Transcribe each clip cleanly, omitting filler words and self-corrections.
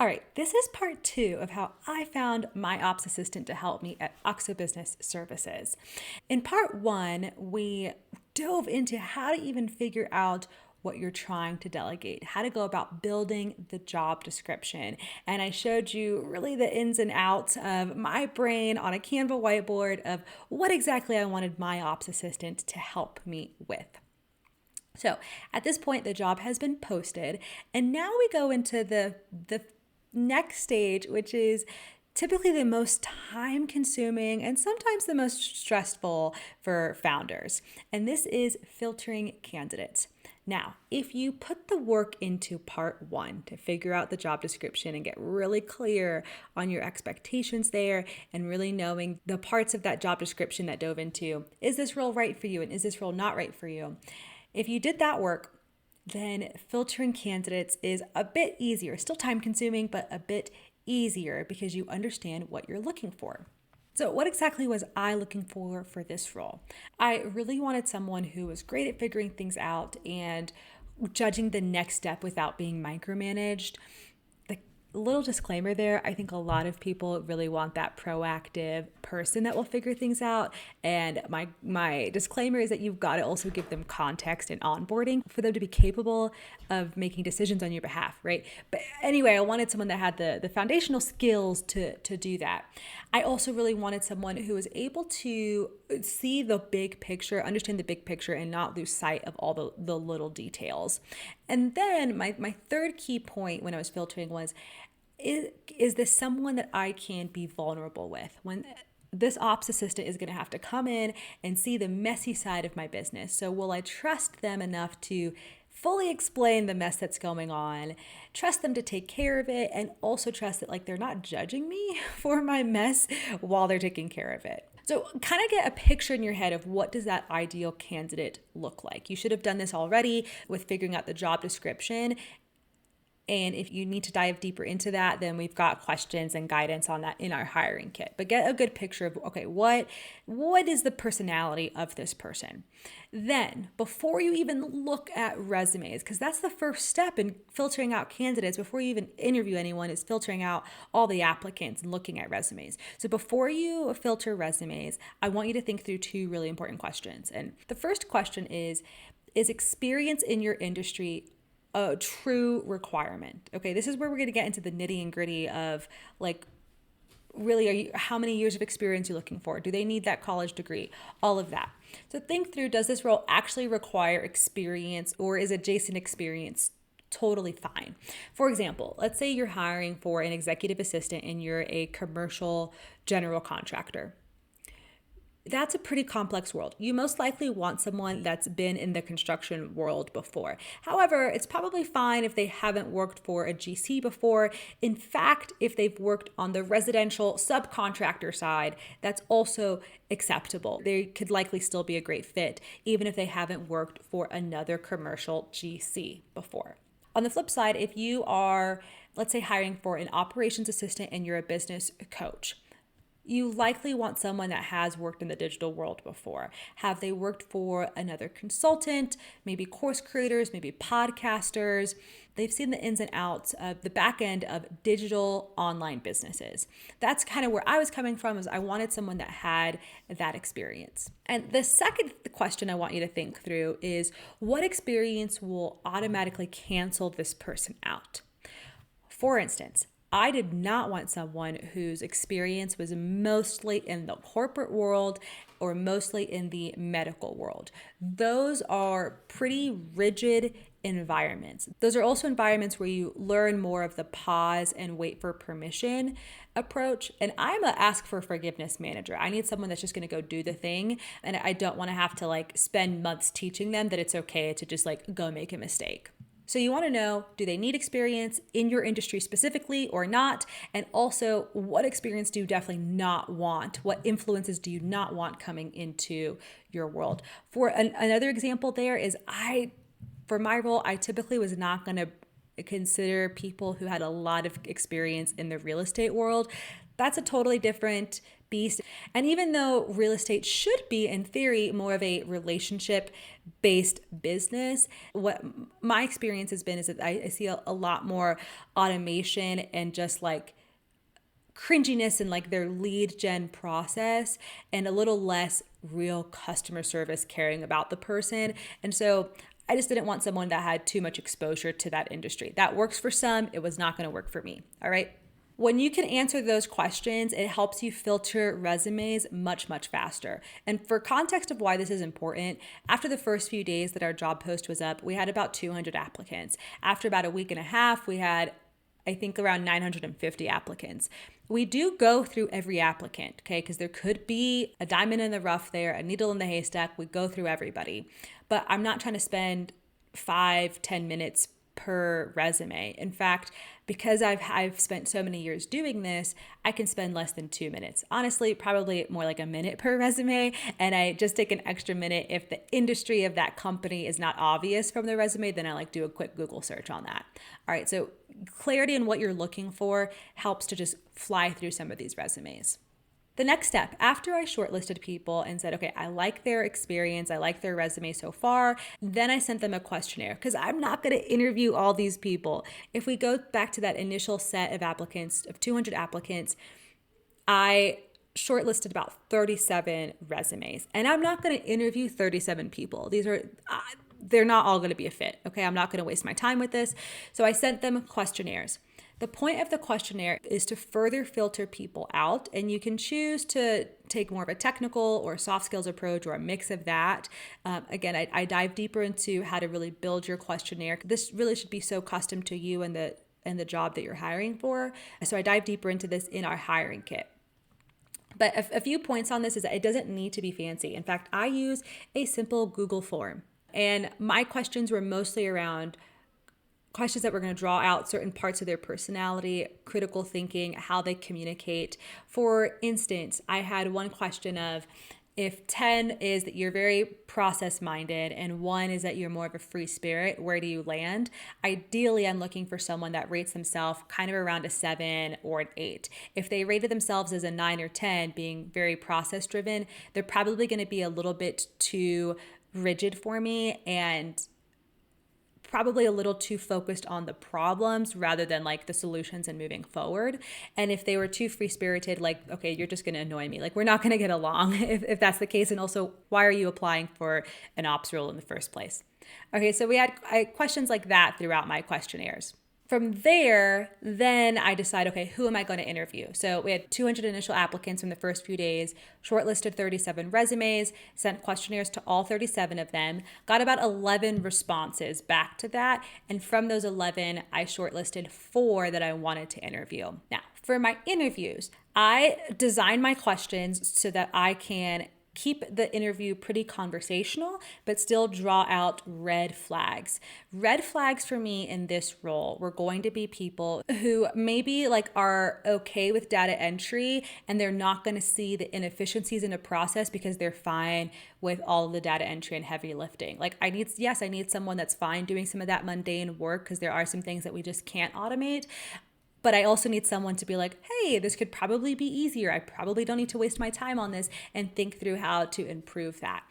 All right, this is part 2 of how I found my ops assistant to help me at Auxo Business Services. In part 1, we dove into how to even figure out what you're trying to delegate, how to go about building the job description. And I showed you really the ins and outs of my brain on a Canva whiteboard of what exactly I wanted my ops assistant to help me with. So at this point, the job has been posted, and now we go into the next stage, which is typically the most time consuming and sometimes the most stressful for founders. And this is filtering candidates. Now, if you put the work into part 1 to figure out the job description and get really clear on your expectations there and really knowing the parts of that job description that dove into, is this role right for you and is this role not right for you? If you did that work, then filtering candidates is a bit easier, still time consuming, but a bit easier because you understand what you're looking for. So what exactly was I looking for this role? I really wanted someone who was great at figuring things out and judging the next step without being micromanaged. Little disclaimer there, I think a lot of people really want that proactive person that will figure things out. And my disclaimer is that you've got to also give them context and onboarding for them to be capable of making decisions on your behalf, right? But anyway, I wanted someone that had the foundational skills to do that. I also really wanted someone who was able to see the big picture, understand the big picture, and not lose sight of all the little details. And then my third key point when I was filtering was, is this someone that I can be vulnerable with? When this ops assistant is going to have to come in and see the messy side of my business. So will I trust them enough to fully explain the mess that's going on, trust them to take care of it, and also trust that they're not judging me for my mess while they're taking care of it? So kind of get a picture in your head of what does that ideal candidate look like. You should have done this already with figuring out the job description. And if you need to dive deeper into that, then we've got questions and guidance on that in our hiring kit. But get a good picture of, okay, what is the personality of this person? Then, before you even look at resumes, because that's the first step in filtering out candidates, before you even interview anyone, is filtering out all the applicants and looking at resumes. So before you filter resumes, I want you to think through 2 really important questions. And the first question is experience in your industry a true requirement? Okay, this is where we're going to get into the nitty and gritty of really, how many years of experience you're looking for? Do they need that college degree? All of that. So think through, does this role actually require experience, or is adjacent experience totally fine? For example, let's say you're hiring for an executive assistant and you're a commercial general contractor. That's a pretty complex world. You most likely want someone that's been in the construction world before. However, it's probably fine if they haven't worked for a GC before. In fact, if they've worked on the residential subcontractor side, that's also acceptable. They could likely still be a great fit, even if they haven't worked for another commercial GC before. On the flip side, if you are, let's say, hiring for an operations assistant and you're a business coach, you likely want someone that has worked in the digital world before. Have they worked for another consultant, maybe course creators, maybe podcasters? They've seen the ins and outs of the back end of digital online businesses. That's kind of where I was coming from, is I wanted someone that had that experience. And the second question I want you to think through is, what experience will automatically cancel this person out? For instance, I did not want someone whose experience was mostly in the corporate world or mostly in the medical world. Those are pretty rigid environments. Those are also environments where you learn more of the pause and wait for permission approach. And I'm a ask for forgiveness manager. I need someone that's just going to go do the thing. And I don't want to have to spend months teaching them that it's okay to just go make a mistake. So you want to know, do they need experience in your industry specifically or not? And also, what experience do you definitely not want? What influences do you not want coming into your world? For another example there is, for my role, I typically was not going to consider people who had a lot of experience in the real estate world. That's a totally different beast. And even though real estate should be, in theory, more of a relationship based business, what my experience has been is that I see a lot more automation and just like cringiness in like their lead gen process and a little less real customer service, caring about the person. And so I just didn't want someone that had too much exposure to that industry. That works for some, it was not going to work for me. All right. When you can answer those questions, it helps you filter resumes much, much faster. And for context of why this is important, after the first few days that our job post was up, we had about 200 applicants. After about a week and a half, we had, I think, around 950 applicants. We do go through every applicant, okay, because there could be a diamond in the rough there, a needle in the haystack. We go through everybody. But I'm not trying to spend 5-10 minutes per resume. In fact, because I've spent so many years doing this, I can spend less than 2 minutes. Honestly, probably more like a minute per resume. And I just take an extra minute if the industry of that company is not obvious from the resume, then I like do a quick Google search on that. All right, so clarity in what you're looking for helps to just fly through some of these resumes. The next step, after I shortlisted people and said, okay, I like their experience, I like their resume so far, then I sent them a questionnaire because I'm not going to interview all these people. If we go back to that initial set of applicants, of 200 applicants, I shortlisted about 37 resumes, and I'm not going to interview 37 people. They're not all going to be a fit. Okay, I'm not going to waste my time with this. So I sent them questionnaires. The point of the questionnaire is to further filter people out, and you can choose to take more of a technical or soft skills approach or a mix of that. Again, I dive deeper into how to really build your questionnaire. This really should be so custom to you and the job that you're hiring for. So I dive deeper into this in our hiring kit. But a few points on this is that it doesn't need to be fancy. In fact, I use a simple Google form, and my questions were mostly around questions that were going to draw out certain parts of their personality, critical thinking, how they communicate. For instance, I had one question of, if 10 is that you're very process minded and 1 is that you're more of a free spirit, where do you land? Ideally, I'm looking for someone that rates themselves kind of around a 7 or an 8. If they rated themselves as a 9 or 10, being very process driven, they're probably going to be a little bit too rigid for me and probably a little too focused on the problems rather than like the solutions and moving forward. And if they were too free-spirited, like, okay, you're just going to annoy me. Like, we're not going to get along if that's the case. And also, why are you applying for an ops role in the first place? Okay, so we had questions like that throughout my questionnaires. From there, then I decide, okay, who am I going to interview? So we had 200 initial applicants in the first few days, shortlisted 37 resumes, sent questionnaires to all 37 of them, got about 11 responses back to that. And from those 11, I shortlisted 4 that I wanted to interview. Now, for my interviews, I designed my questions so that I can keep the interview pretty conversational, but still draw out red flags. Red flags for me in this role were going to be people who maybe like are okay with data entry and they're not going to see the inefficiencies in a process because they're fine with all of the data entry and heavy lifting. Like I need someone that's fine doing some of that mundane work because there are some things that we just can't automate. But I also need someone to be like, hey, this could probably be easier. I probably don't need to waste my time on this, and think through how to improve that.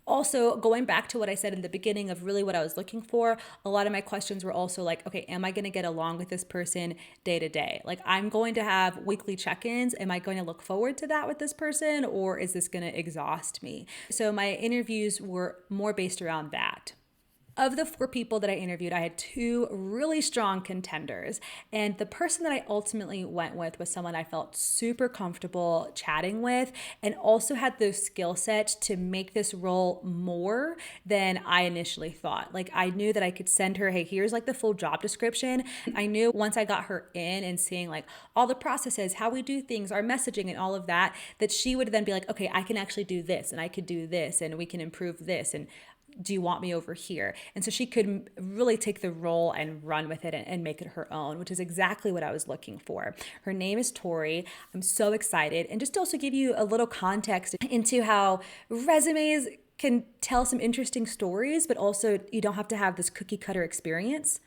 Also, going back to what I said in the beginning of really what I was looking for, a lot of my questions were also like, okay, am I going to get along with this person day to day? Like, I'm going to have weekly check-ins. Am I going to look forward to that with this person, or is this going to exhaust me? So my interviews were more based around that. Of the 4 people that I interviewed, I had 2 really strong contenders. And the person that I ultimately went with was someone I felt super comfortable chatting with and also had the skill set to make this role more than I initially thought. Like I knew that I could send her, hey, here's like the full job description. I knew once I got her in and seeing like all the processes, how we do things, our messaging and all of that, that she would then be like, okay, I can actually do this and I could do this and we can improve this and do you want me over here? And so she could really take the role and run with it and make it her own, which is exactly what I was looking for. Her name is Tori. I'm so excited. And just to also give you a little context into how resumes can tell some interesting stories, but also you don't have to have this cookie cutter experience.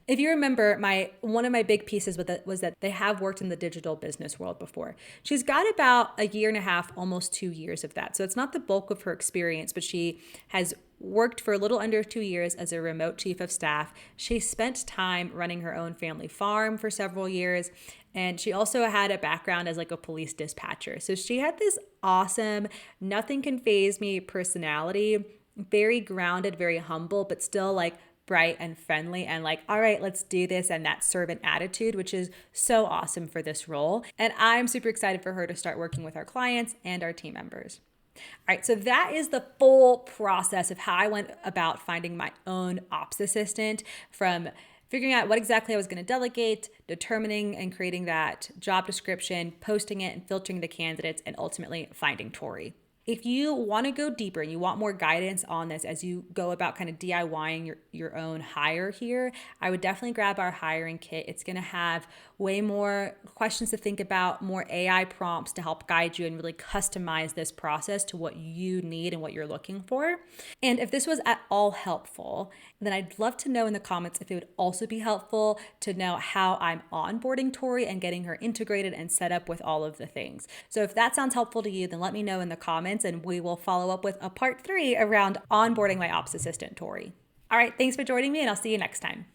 If you remember, one of my big pieces with it was that they have worked in the digital business world before. She's got about a year and a half, almost 2 years of that. So it's not the bulk of her experience, but she has worked for a little under 2 years as a remote chief of staff. She spent time running her own family farm for several years. And she also had a background as like a police dispatcher. So she had this awesome, nothing can faze me personality, very grounded, very humble, but still like bright and friendly and like, all right, let's do this. And that servant attitude, which is so awesome for this role. And I'm super excited for her to start working with our clients and our team members. All right, so that is the full process of how I went about finding my own ops assistant, from figuring out what exactly I was going to delegate, determining and creating that job description, posting it and filtering the candidates, and ultimately finding Tori. If you want to go deeper and you want more guidance on this as you go about kind of DIYing your own hire here, I would definitely grab our hiring kit. It's going to have way more questions to think about, more AI prompts to help guide you and really customize this process to what you need and what you're looking for. And if this was at all helpful, then I'd love to know in the comments if it would also be helpful to know how I'm onboarding Tori and getting her integrated and set up with all of the things. So if that sounds helpful to you, then let me know in the comments and we will follow up with a part 3 around onboarding my ops assistant, Tori. All right, thanks for joining me and I'll see you next time.